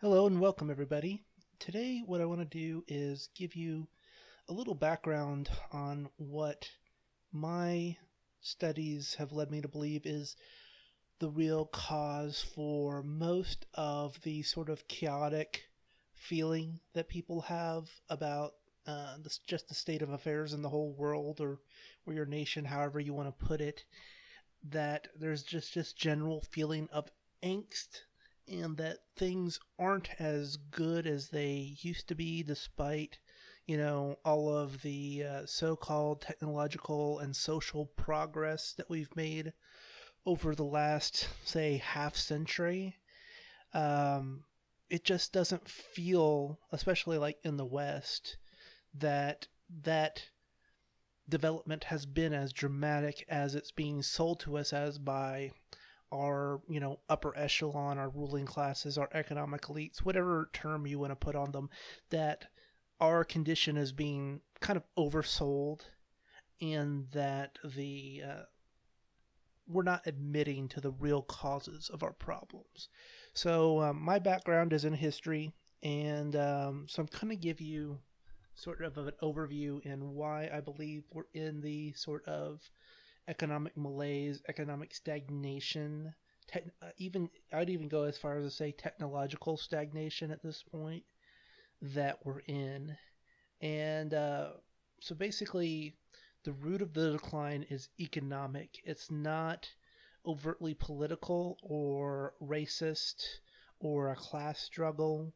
Hello and welcome, everybody. Today, what I want to do is give you a little background on what my studies have led me to believe is the real cause for most of the sort of chaotic feeling that people have about just the state of affairs in the whole world or your nation, however you want to put it. That there's just this general feeling of angst and that things aren't as good as they used to be despite all of the so-called technological and social progress that we've made over the last, say, half century. um, it just doesn't feel, especially like in the West, that development has been as dramatic as it's being sold to us as by our upper echelon, our ruling classes, our economic elites, whatever term you want to put on them. That our condition is being kind of oversold, and that the we're not admitting to the real causes of our problems. So my background is in history, and so I'm going to give you sort of an overview in why I believe we're in the sort of economic malaise, economic stagnation, even I'd even go as far as to say technological stagnation at this point that we're in. And so basically, the root of the decline is economic. It's not overtly political or racist or a class struggle.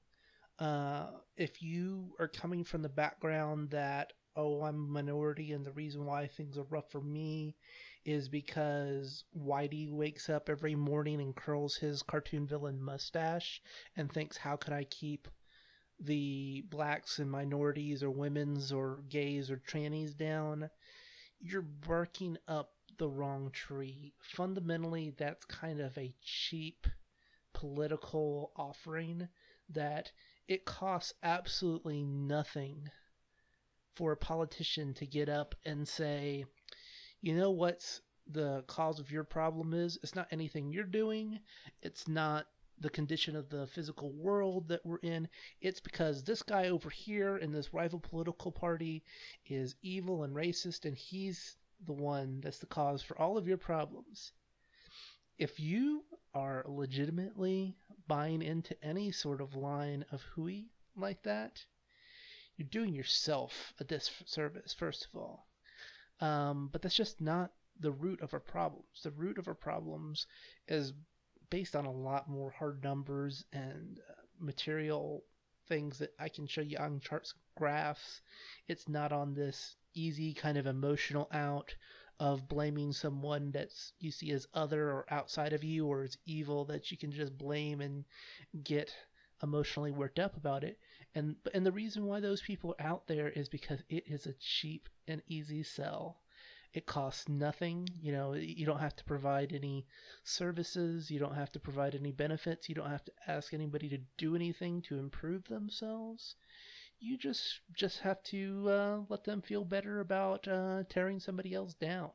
If you are coming from the background that, oh, I'm a minority and the reason why things are rough for me is because Whitey wakes up every morning and curls his cartoon villain mustache and thinks, how could I keep the blacks and minorities or women's or gays or trannies down? You're barking up the wrong tree. Fundamentally, that's kind of a cheap political offering that it costs absolutely nothing for a politician to get up and say, you know what's the cause of your problem is? It's not anything you're doing. It's not the condition of the physical world that we're in. It's because this guy over here in this rival political party is evil and racist, and he's the one that's the cause for all of your problems. If you are legitimately buying into any sort of line of hooey like that, you're doing yourself a disservice, first of all. But that's just not the root of our problems. The root of our problems is based on a lot more hard numbers and material things that I can show you on charts, graphs. It's not on this easy kind of emotional out of blaming someone that's you see as other or outside of you or as evil that you can just blame and get emotionally worked up about it. And the reason why those people are out there is because it is a cheap and easy sell. It costs nothing. You don't have to provide any services. You don't have to provide any benefits. You don't have to ask anybody to do anything to improve themselves. You just have to let them feel better about tearing somebody else down,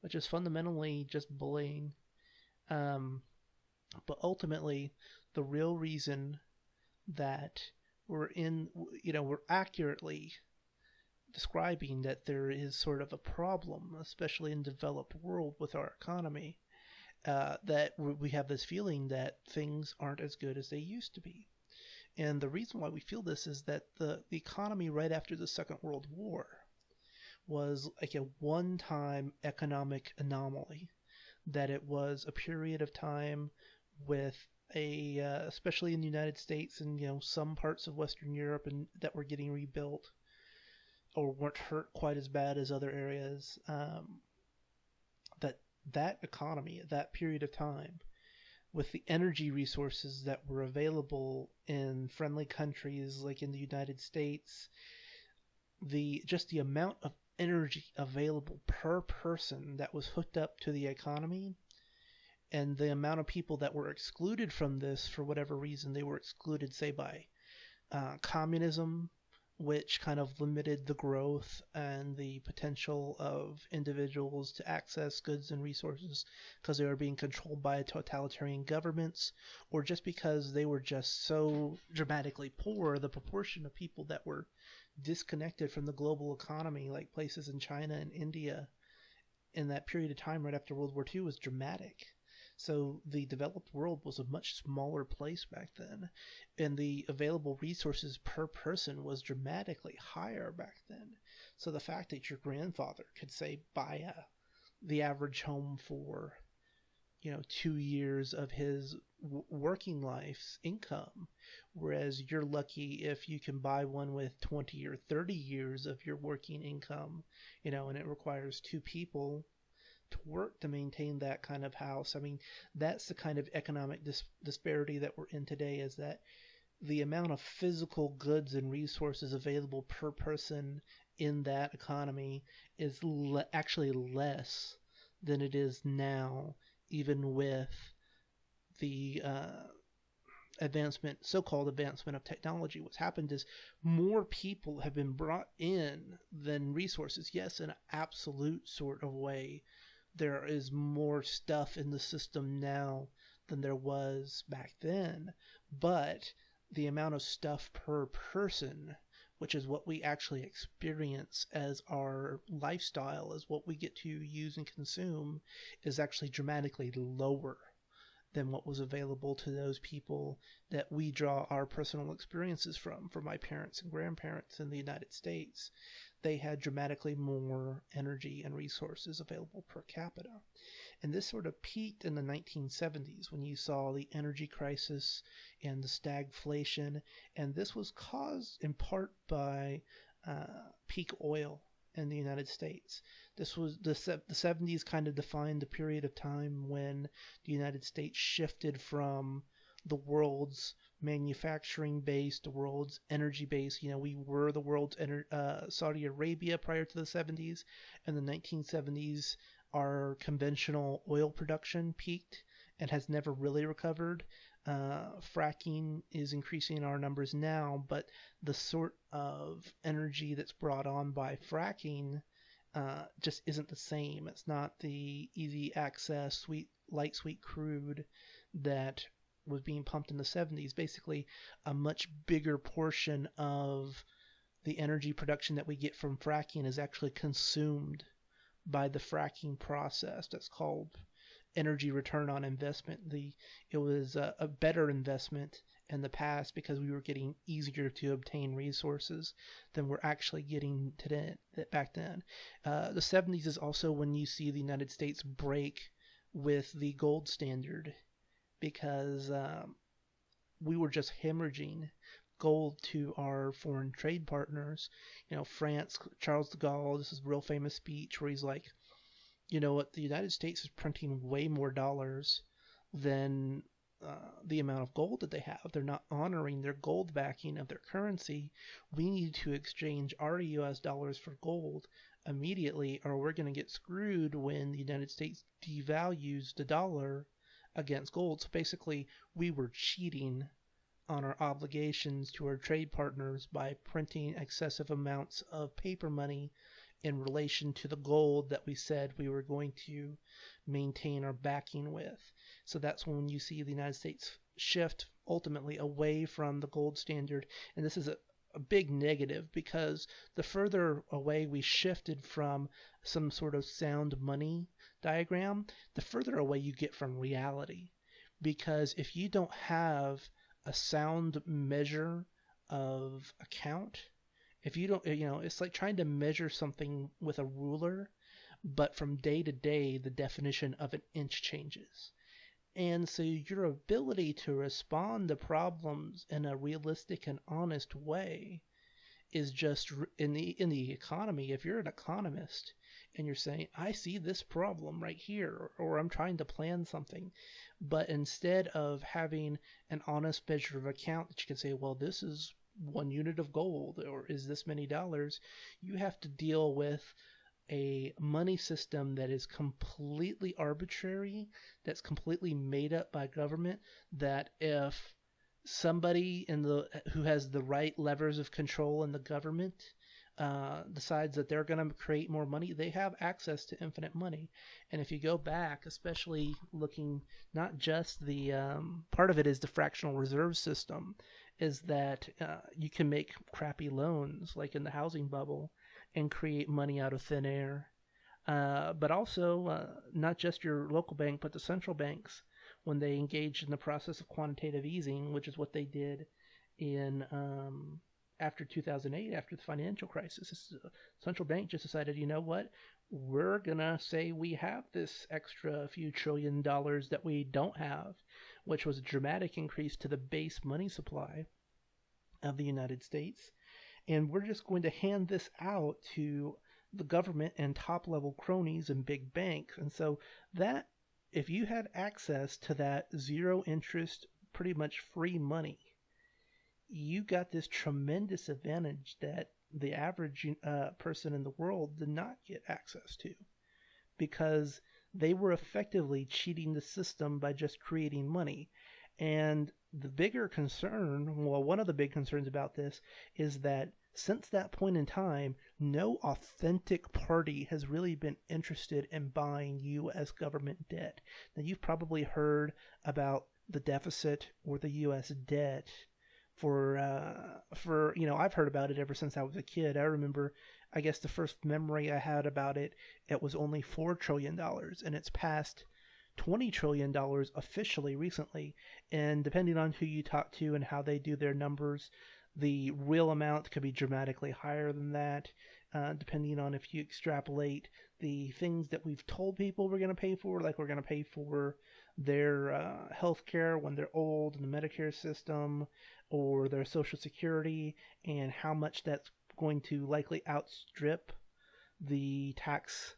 which is fundamentally just bullying. Um, but ultimately, the real reason that we're accurately describing that there is sort of a problem, especially in the developed world with our economy, that we have this feeling that things aren't as good as they used to be. And the reason why we feel this is that the economy right after the Second World War was like a one-time economic anomaly, that it was a period of time with especially in the United States and some parts of Western Europe and that were getting rebuilt or weren't hurt quite as bad as other areas. That that economy at that period of time, with the energy resources that were available in friendly countries like in the United States, the amount of energy available per person that was hooked up to the economy, and the amount of people that were excluded from this for whatever reason they were excluded, say by communism which kind of limited the growth and the potential of individuals to access goods and resources because they were being controlled by totalitarian governments, or just because they were just so dramatically poor. The proportion of people that were disconnected from the global economy, like places in China and India, in that period of time right after World War II was dramatic. So the developed world was a much smaller place back then, and the available resources per person was dramatically higher back then. So the fact that your grandfather could say buy the average home for 2 years of his working life's income, whereas you're lucky if you can buy one with 20 or 30 years of your working income, and it requires two people to work to maintain that kind of house. I mean, that's the kind of economic disparity that we're in today, is that the amount of physical goods and resources available per person in that economy is actually less than it is now, even with the so-called advancement of technology. What's happened is more people have been brought in than resources. Yes, in an absolute sort of way, there is more stuff in the system now than there was back then, but the amount of stuff per person, which is what we actually experience as our lifestyle, as what we get to use and consume, is actually dramatically lower than what was available to those people that we draw our personal experiences from. For my parents and grandparents in the United States, they had dramatically more energy and resources available per capita. And this sort of peaked in the 1970s when you saw the energy crisis and the stagflation. And this was caused in part by peak oil in the United States. This was the 70s kind of defined the period of time when the United States shifted from the world's manufacturing base, the world's energy base. We were the world's Saudi Arabia prior to the 70s. In the 1970s, our conventional oil production peaked and has never really recovered. Fracking is increasing our numbers now, but the sort of energy that's brought on by fracking just isn't the same. It's not the easy access, light sweet crude that was being pumped in the 70s. Basically, a much bigger portion of the energy production that we get from fracking is actually consumed by the fracking process. That's called energy return on investment. It was a better investment in the past because we were getting easier to obtain resources than we're actually getting today, back then. The 70s is also when you see the United States break with the gold standard, because we were just hemorrhaging gold to our foreign trade partners. France, Charles de Gaulle, this is a real famous speech where he's like, what, the United States is printing way more dollars than the amount of gold that they have. They're not honoring their gold backing of their currency. We need to exchange our US dollars for gold immediately, or we're going to get screwed when the United States devalues the dollar against gold. So basically, we were cheating on our obligations to our trade partners by printing excessive amounts of paper money in relation to the gold that we said we were going to maintain our backing with. So that's when you see the United States shift ultimately away from the gold standard. And this is a big negative, because the further away we shifted from some sort of sound money diagram, the further away you get from reality. Because if you don't have a sound measure of account, if you don't, it's like trying to measure something with a ruler, but from day to day, the definition of an inch changes. And so your ability to respond to problems in a realistic and honest way is just in the economy. If you're an economist and you're saying, I see this problem right here, or I'm trying to plan something, but instead of having an honest measure of account that you can say, well, this is 1 unit of gold, or is this many dollars, you have to deal with a money system that is completely arbitrary, that's completely made up by government, that if somebody in the who has the right levers of control in the government decides that they're going to create more money, they have access to infinite money. And if you go back, especially looking not just the part of it is the fractional reserve system, is that you can make crappy loans like in the housing bubble and create money out of thin air. But also, not just your local bank, but the central banks, when they engaged in the process of quantitative easing, which is what they did in after 2008, after the financial crisis. The central bank just decided, you know what, we're gonna say we have this extra few $1 trillion that we don't have, which was a dramatic increase to the base money supply of the United States, and we're just going to hand this out to the government and top level cronies and big banks. And so that if you had access to that zero interest, pretty much free money, you got this tremendous advantage that the average person in the world did not get access to, because they were effectively cheating the system by just creating money. And the bigger concern, well, one of the big concerns about this is that since that point in time, no authentic party has really been interested in buying U.S. government debt. Now, you've probably heard about the deficit or the U.S. debt for I've heard about it ever since I was a kid. I remember, I guess the first memory I had about it, it was only $4 trillion, and it's passed $20 trillion officially recently. And depending on who you talk to and how they do their numbers, the real amount could be dramatically higher than that, depending on if you extrapolate the things that we've told people we're going to pay for, like we're going to pay for their health care when they're old in the Medicare system, or their Social Security, and how much that's going to likely outstrip the tax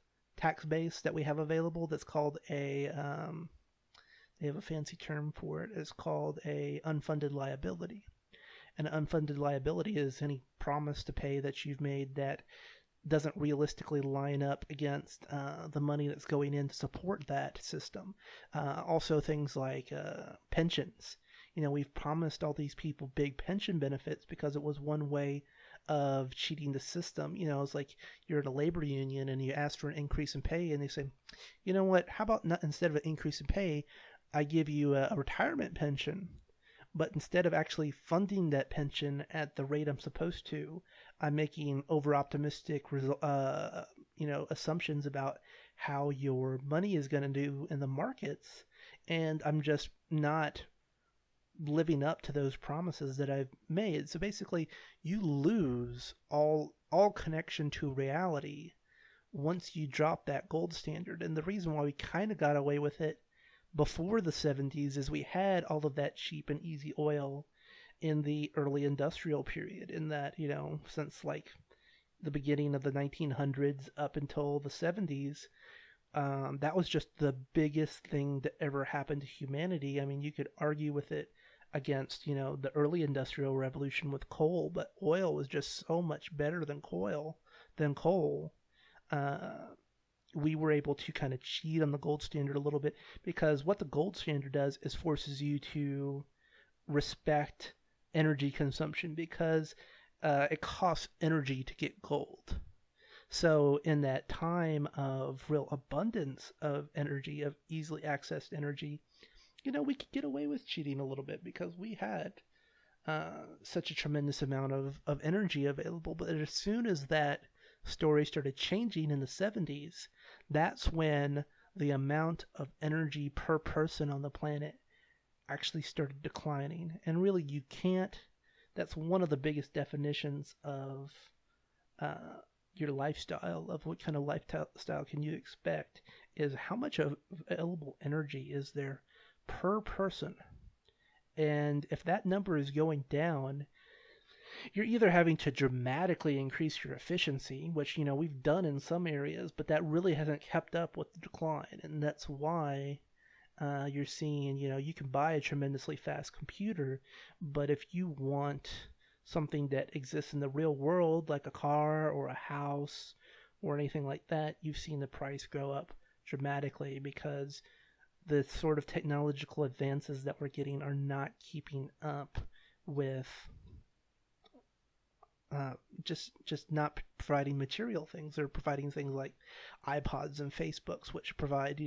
base that we have available. That's called a they have a fancy term for it. It's called a unfunded liability. An unfunded liability is any promise to pay that you've made that doesn't realistically line up against the money that's going in to support that system. Also, things like pensions. We've promised all these people big pension benefits because it was one way of cheating the system. It's like you're at a labor union and you ask for an increase in pay, and they say, you know what, how about not, instead of an increase in pay, I give you a retirement pension. But instead of actually funding that pension at the rate I'm supposed to, I'm making over-optimistic, assumptions about how your money is going to do in the markets, and I'm just not living up to those promises that I've made. So basically, you lose all connection to reality once you drop that gold standard. And the reason why we kind of got away with it before the 70s is we had all of that cheap and easy oil in the early industrial period, in that, since like the beginning of the 1900s up until the 70s, that was just the biggest thing that ever happened to humanity. I mean, you could argue with it against, the early industrial revolution with coal, but oil was just so much better than coal. We were able to kind of cheat on the gold standard a little bit, because what the gold standard does is forces you to respect energy consumption, because it costs energy to get gold. So in that time of real abundance of energy, of easily accessed energy, we could get away with cheating a little bit because we had such a tremendous amount of energy available. But as soon as that story started changing in the 70s, that's when the amount of energy per person on the planet actually started declining. And really, you can't, that's one of the biggest definitions of your lifestyle, of what kind of lifestyle can you expect, is how much available energy is there per person. And if that number is going down, you're either having to dramatically increase your efficiency, which, we've done in some areas, but that really hasn't kept up with the decline. And that's why you're seeing, you can buy a tremendously fast computer, but if you want something that exists in the real world, like a car or a house or anything like that, you've seen the price go up dramatically, because the sort of technological advances that we're getting are not keeping up with uh, just not providing material things. They're providing things like iPods and Facebooks, which provide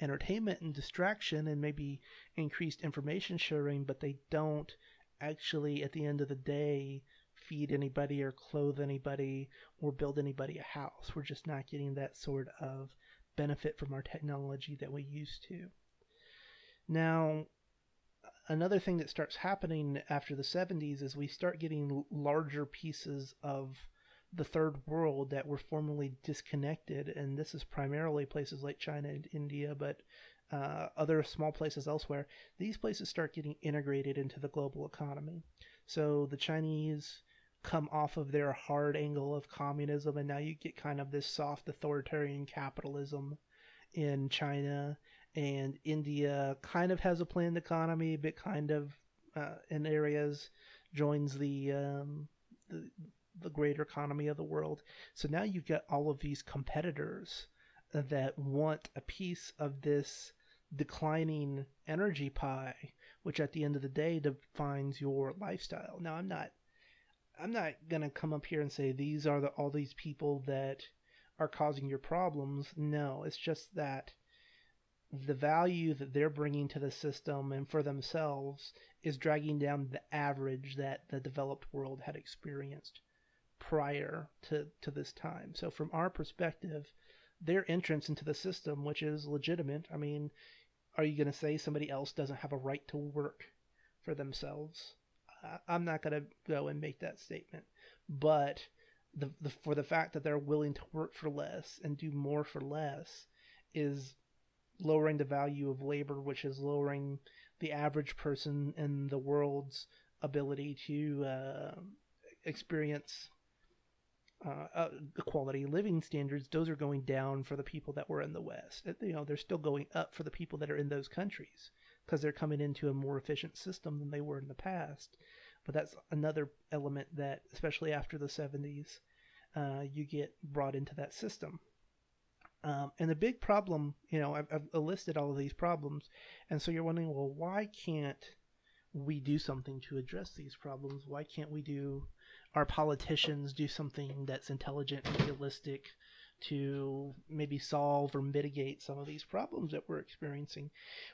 entertainment and distraction and maybe increased information sharing, but they don't actually at the end of the day feed anybody or clothe anybody or build anybody a house. We're just not getting that sort of benefit from our technology that we used to. Now, another thing that starts happening after the 70s is we start getting larger pieces of the third world that were formerly disconnected, and this is primarily places like China and India, but other small places elsewhere. These places start getting integrated into the global economy. So the Chinese come off of their hard angle of communism, and now you get kind of this soft authoritarian capitalism in China, and India kind of has a planned economy, but kind of in areas joins the the greater economy of the world. So now you've got all of these competitors that want a piece of this declining energy pie, which at the end of the day defines your lifestyle. Now I'm not gonna come up here and say these are all these people that are causing your problems. No, it's just that the value that they're bringing to the system and for themselves is dragging down the average that the developed world had experienced prior to this time. So from our perspective, their entrance into the system, which is legitimate, I mean, are you going to say somebody else doesn't have a right to work for themselves? I'm not going to go and make that statement. But for the fact that they're willing to work for less and do more for less is lowering the value of labor, which is lowering the average person in the world's ability to experience equality living standards. Those are going down for the people that were in the West. They're still going up for the people that are in those countries because they're coming into a more efficient system than they were in the past. But that's another element that, especially after the 70s, you get brought into that system. And the big problem, I've listed all of these problems, and so you're wondering, well, why can't we do something to address these problems? Why can't our politicians do something that's intelligent and realistic to maybe solve or mitigate some of these problems that we're experiencing?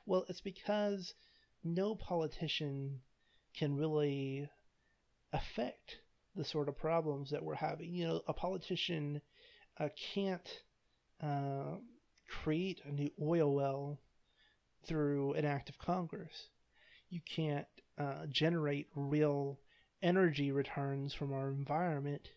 Well, it's because no politician can really affect the sort of problems that we're having. A politician can't uh, create a new oil well through an act of Congress. You can't generate real energy returns from our environment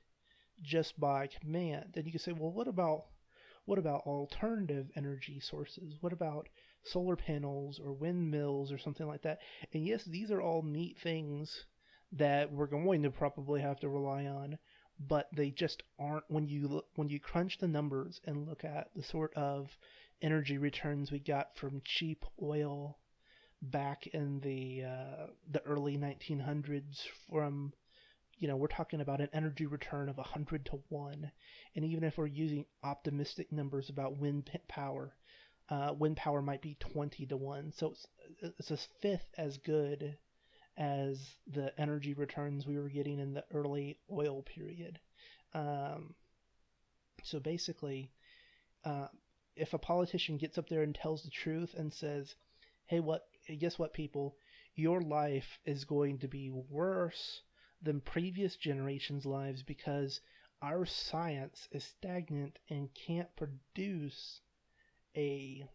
just by command. And you can say, well, what about alternative energy sources? What about solar panels or windmills or something like that? And yes, these are all neat things that we're going to probably have to rely on, but they just aren't when you crunch the numbers and look at the sort of energy returns we got from cheap oil back in the early 1900s. From we're talking about an energy return of 100 to 1. And even if we're using optimistic numbers about wind power might be 20 to 1. So it's a fifth as good as the energy returns we were getting in the early oil period. Um, so basically, uh, if a politician gets up there and tells the truth and says, "Hey, guess what, people? Your life is going to be worse than previous generations' lives because our science is stagnant and can't produce a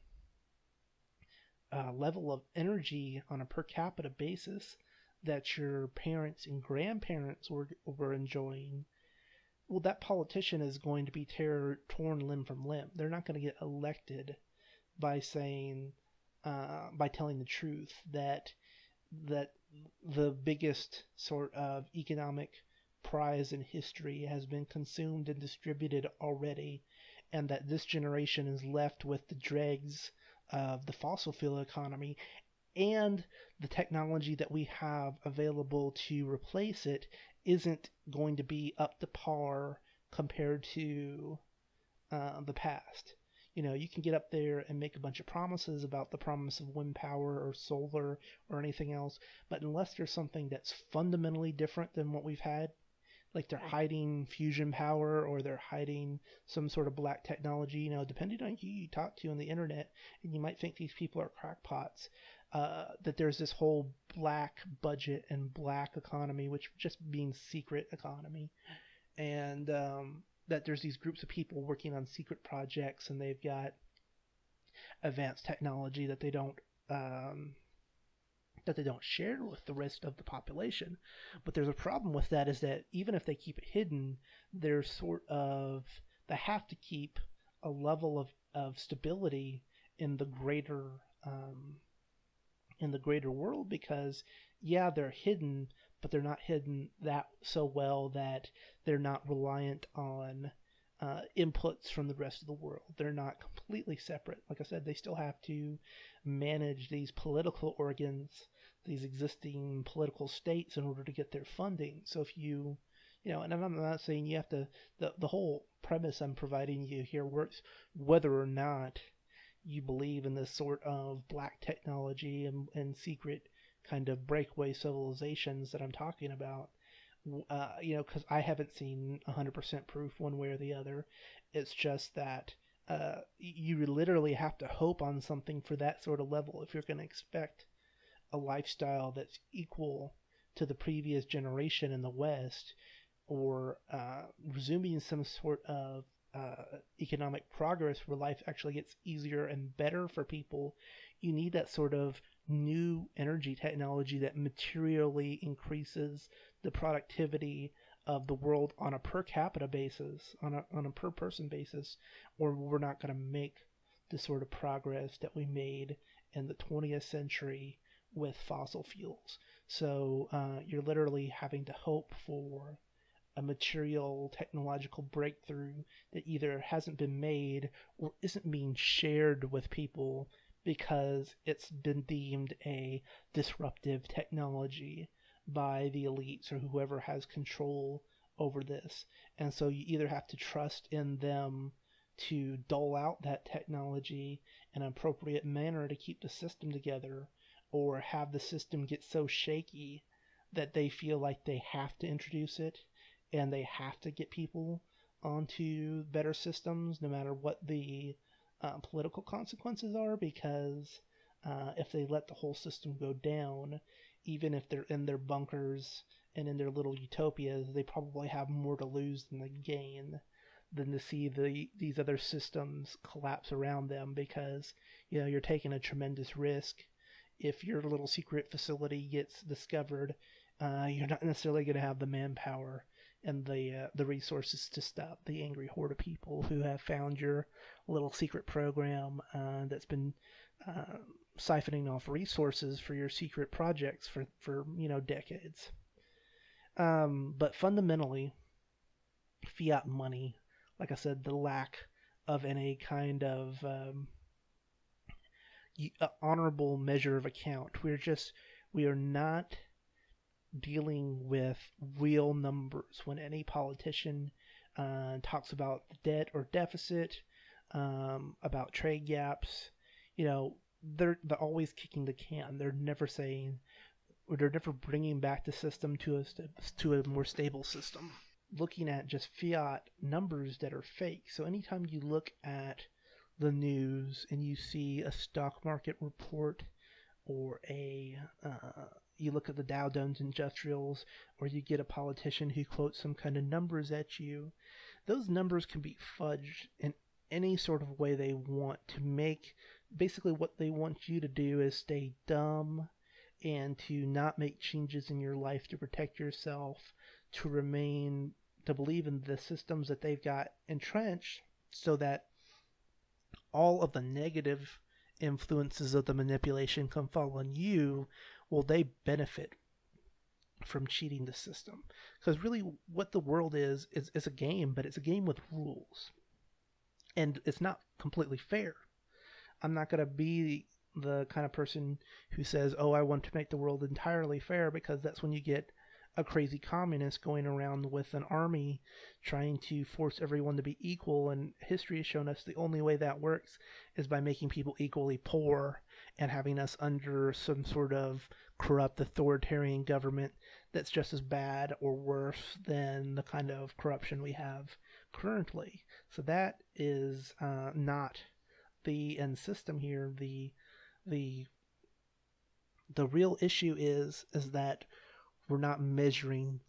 level of energy on a per capita basis that your parents and grandparents were enjoying." Well, that politician is going to be torn limb from limb. They're not going to get elected by by telling the truth that the biggest sort of economic prize in history has been consumed and distributed already, and that this generation is left with the dregs of the fossil fuel economy, and the technology that we have available to replace it isn't going to be up to par compared to the past. You can get up there and make a bunch of promises about the promise of wind power or solar or anything else, but unless there's something that's fundamentally different than what we've had, like they're hiding fusion power or they're hiding some sort of black technology, depending on who you talk to on the internet, and you might think these people are crackpots, that there's this whole black budget and black economy, which just means secret economy, and that there's these groups of people working on secret projects and they've got advanced technology um, that they don't share with the rest of the population. But there's a problem with that is that even if they keep it hidden, there's they have to keep a level of stability in the greater um, in the greater world because yeah, they're hidden, but they're not hidden that so well that they're not reliant on inputs from the rest of the world. They're not completely separate. Like I said, they still have to manage these political organs, these existing political states in order to get their funding. So if and I'm not saying you have to, the whole premise I'm providing you here works whether or not you believe in this sort of black technology and secret kind of breakaway civilizations that I'm talking about. Because I haven't seen 100% proof one way or the other. It's just that you literally have to hope on something for that sort of level if you're going to expect a lifestyle that's equal to the previous generation in the West, or resuming some sort of economic progress where life actually gets easier and better for people. You need that sort of new energy technology that materially increases the productivity of the world on a per capita basis, on a per person basis, or we're not going to make the sort of progress that we made in the 20th century with fossil fuels. So you're literally having to hope for a material technological breakthrough that either hasn't been made or isn't being shared with people because it's been deemed a disruptive technology by the elites or whoever has control over this. And so you either have to trust in them to dole out that technology in an appropriate manner to keep the system together, or have the system get so shaky that they feel like they have to introduce it and they have to get people onto better systems no matter what the political consequences are, because if they let the whole system go down, even if they're in their bunkers and in their little utopias, they probably have more to lose than to gain than to see these other systems collapse around them, because you're taking a tremendous risk. If your little secret facility gets discovered, you're not necessarily going to have the manpower and the resources to stop the angry horde of people who have found your little secret program that's been uh, siphoning off resources for your secret projects for decades. But fundamentally, fiat money, like I said, the lack of any kind of honorable measure of account. We are not dealing with real numbers when any politician talks about the debt or deficit, about trade gaps. They're always kicking the can. They're never saying, or they're never bringing back the system to a more stable system. Looking at just fiat numbers that are fake. So anytime you look at the news and you see a stock market report, or you look at the Dow Jones Industrials, or you get a politician who quotes some kind of numbers at you, those numbers can be fudged in any sort of way they want to make. Basically what they want you to do is stay dumb and to not make changes in your life to protect yourself, to believe in the systems that they've got entrenched, so that all of the negative influences of the manipulation can fall on you. Will they benefit from cheating the system? Because really what the world is a game, but it's a game with rules, and it's not completely fair. I'm not going to be the kind of person who says, oh, I want to make the world entirely fair, because that's when you get a crazy communist going around with an army trying to force everyone to be equal. And history has shown us the only way that works is by making people equally poor and having us under some sort of corrupt authoritarian government that's just as bad or worse than the kind of corruption we have currently. So that is not the end system here. The the real issue is that we're not measuring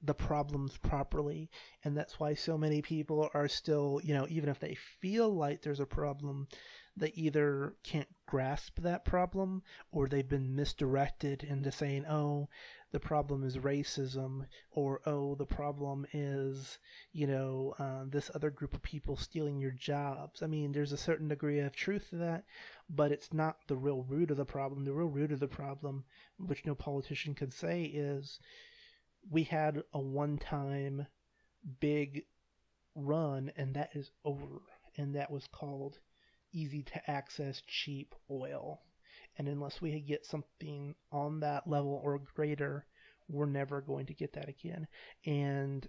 the problems properly, and that's why so many people are still, even if they feel like there's a problem, they either can't grasp that problem or they've been misdirected into saying, oh, the problem is racism, or oh, the problem is, this other group of people stealing your jobs. I mean, there's a certain degree of truth to that, but it's not the real root of the problem. The real root of the problem, which no politician can say, is we had a one-time big run, and that is over. And that was called easy to access cheap oil. And unless we get something on that level or greater, we're never going to get that again. And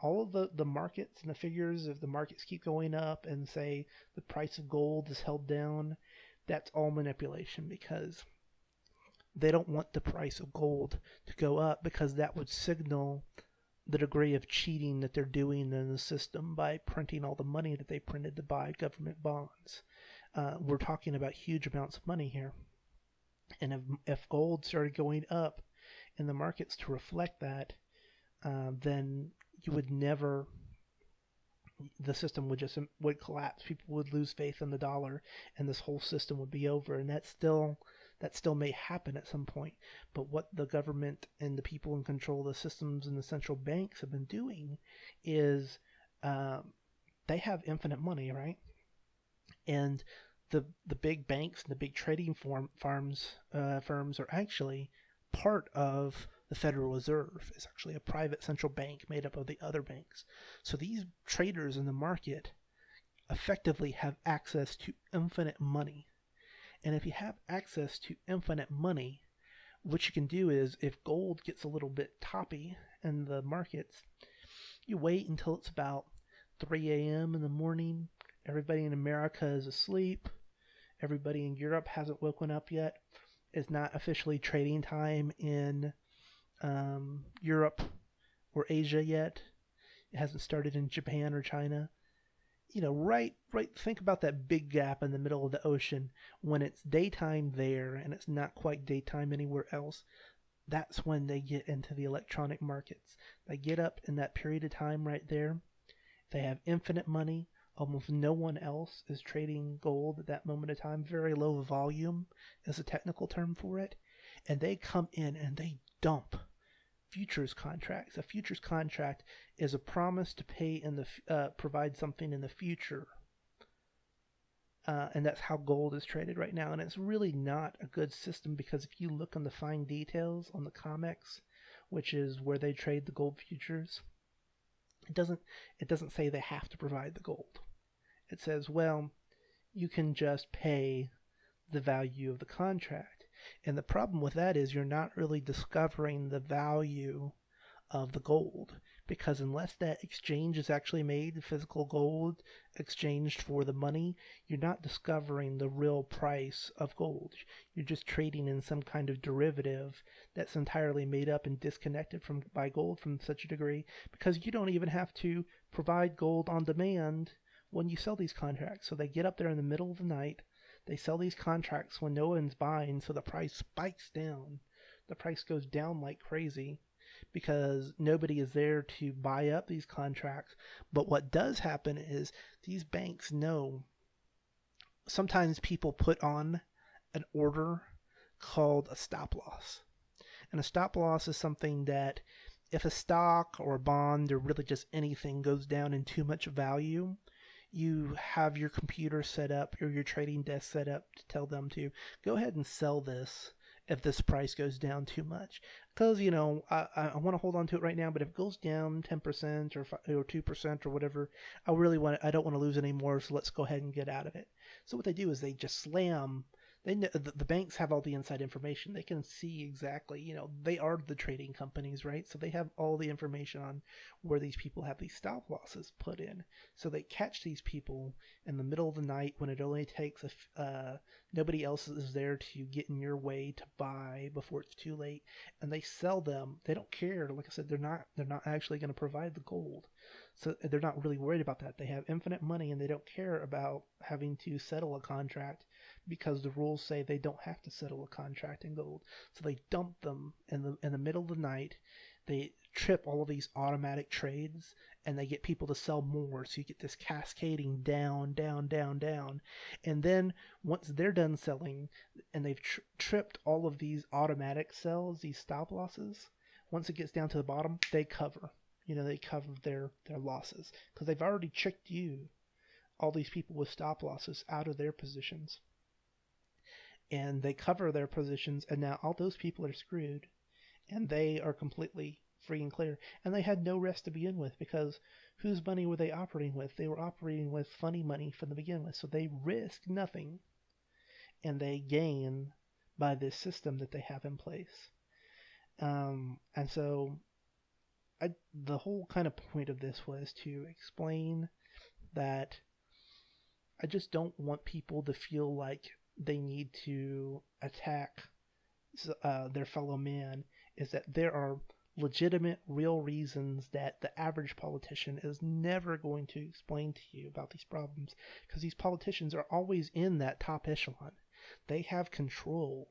all of the markets and the figures, if the markets keep going up and say the price of gold is held down, that's all manipulation, because they don't want the price of gold to go up, because that would signal the degree of cheating that they're doing in the system by printing all the money that they printed to buy government bonds. We're talking about huge amounts of money here. And if gold started going up in the markets to reflect that, then you would never, the system would collapse. People would lose faith in the dollar, and this whole system would be over. And that still may happen at some point. But what the government and the people in control of the systems and the central banks have been doing is they have infinite money, right? And the big banks and the big trading firms are actually part of the Federal Reserve. It's actually a private central bank made up of the other banks. So these traders in the market effectively have access to infinite money. And if you have access to infinite money, what you can do is, if gold gets a little bit toppy in the markets, you wait until it's about 3 a.m. in the morning. Everybody in America is asleep. Everybody in Europe hasn't woken up yet. It's not officially trading time in Europe or Asia yet. It hasn't started in Japan or China. Right, think about that big gap in the middle of the ocean when it's daytime there and it's not quite daytime anywhere else. That's when they get into the electronic markets. They get up in that period of time right there. They have infinite money. Almost no one else is trading gold at that moment of time. Very low volume is a technical term for it. And they come in and they dump futures contracts. A futures contract is a promise to pay in the provide something in the future, and that's how gold is traded right now. And it's really not a good system, because if you look on the fine details on the COMEX, which is where they trade the gold futures, it doesn't say they have to provide the gold. It says, well, you can just pay the value of the contract. And the problem with that is you're not really discovering the value of the gold, because unless that exchange is actually made, physical gold exchanged for the money, you're not discovering the real price of gold. You're just trading in some kind of derivative that's entirely made up and disconnected by gold from such a degree, because you don't even have to provide gold on demand when you sell these contracts. So they get up there in the middle of the night, they sell these contracts when no one's buying, so the price spikes down. The price goes down like crazy because nobody is there to buy up these contracts. But what does happen is these banks know sometimes people put on an order called a stop loss. And a stop loss is something that if a stock or a bond or really just anything goes down in too much value, you have your computer set up or your trading desk set up to tell them to go ahead and sell this if this price goes down too much. Because, I want to hold on to it right now, but if it goes down 10% or 2% or whatever, I don't want to lose any more, so let's go ahead and get out of it. So what they do is they just slam They know the banks have all the inside information. They can see exactly, they are the trading companies, right? So they have all the information on where these people have these stop losses put in. So they catch these people in the middle of the night when it only takes nobody else is there to get in your way to buy before it's too late, and they sell them. They don't care. Like I said, they're not actually going to provide the gold. So they're not really worried about that. They have infinite money and they don't care about having to settle a contract because the rules say they don't have to settle a contract in gold. So they dump them in the middle of the night. They trip all of these automatic trades and they get people to sell more. So you get this cascading down, down, down, down. And then once they're done selling and they've tripped all of these automatic sells, these stop losses, once it gets down to the bottom, they cover. They cover their losses because they've already tricked you, all these people with stop losses, out of their positions. And they cover their positions, and now all those people are screwed, and they are completely free and clear. And they had no risk to begin with because whose money were they operating with? They were operating with funny money from the begin with, so they risk nothing, and they gain by this system that they have in place. And so the whole kind of point of this was to explain that I just don't want people to feel like they need to attack their fellow man. Is that there are legitimate, real reasons that the average politician is never going to explain to you about these problems because these politicians are always in that top echelon. They have control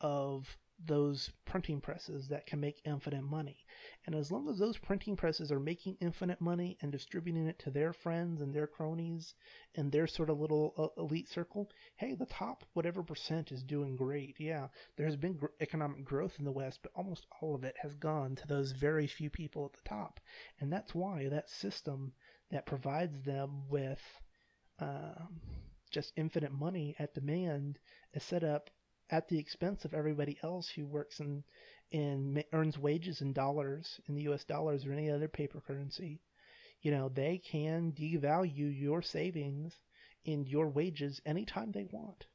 of those printing presses that can make infinite money. And as long as those printing presses are making infinite money and distributing it to their friends and their cronies and their sort of little elite circle, hey, the top whatever percent is doing great. Yeah, there's been economic growth in the West, but almost all of it has gone to those very few people at the top. And that's why that system that provides them with just infinite money at demand is set up at the expense of everybody else who works and earns wages in dollars, in the U.S. dollars or any other paper currency. They can devalue your savings in your wages anytime they want.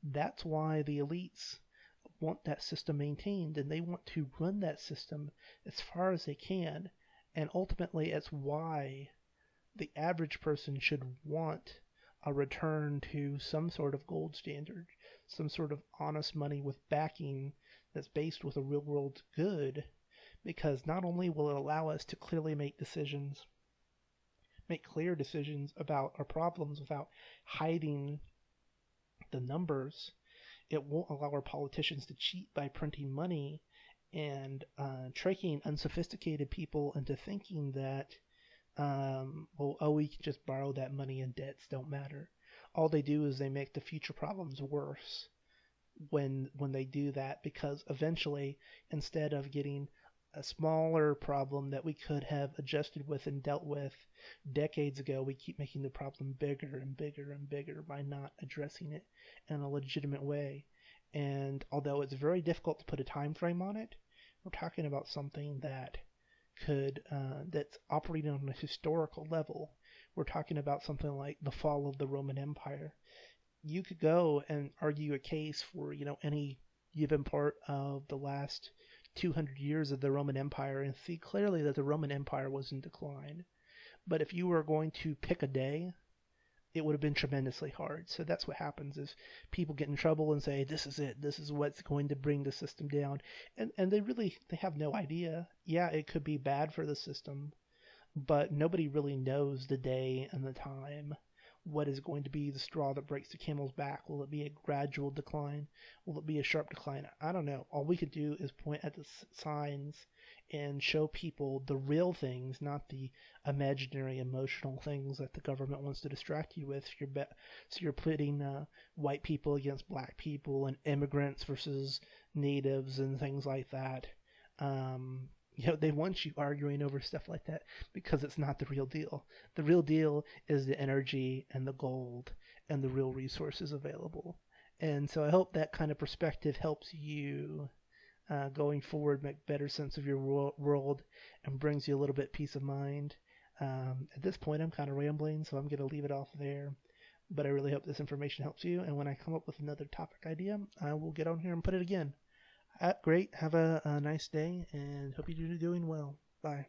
That's why the elites want that system maintained, and they want to run that system as far as they can. And ultimately, it's why the average person should want a return to some sort of gold standard, some sort of honest money with backing that's based with a real world good, because not only will it allow us to clearly make clear decisions about our problems without hiding the numbers, it won't allow our politicians to cheat by printing money and tricking unsophisticated people into thinking that we can just borrow that money and debts don't matter. All they do is they make the future problems worse when they do that, because eventually, instead of getting a smaller problem that we could have adjusted with and dealt with decades ago, we keep making the problem bigger and bigger and bigger by not addressing it in a legitimate way. And although it's very difficult to put a time frame on it, we're talking about something that's operating on a historical level. We're talking about something like the fall of the Roman Empire. You could go and argue a case for any given part of the last 200 years of the Roman Empire and see clearly that the Roman Empire was in decline. But if you were going to pick a day, it would have been tremendously hard. So that's what happens is people get in trouble and say, this is it. This is what's going to bring the system down. And they have no idea. Yeah, it could be bad for the system, but nobody really knows the day and the time. What is going to be the straw that breaks the camel's back? Will it be a gradual decline? Will it be a sharp decline? I don't know. All we could do is point at the signs and show people the real things, not the imaginary emotional things that the government wants to distract you with. So you're putting white people against black people and immigrants versus natives and things like that. They want you arguing over stuff like that because it's not the real deal. The real deal is the energy and the gold and the real resources available. And so I hope that kind of perspective helps you going forward, make better sense of your world and brings you a little bit peace of mind. At this point, I'm kind of rambling, so I'm going to leave it off there. But I really hope this information helps you, and when I come up with another topic idea, I will get on here and put it again. Great. Have a nice day, and hope you're doing well. Bye.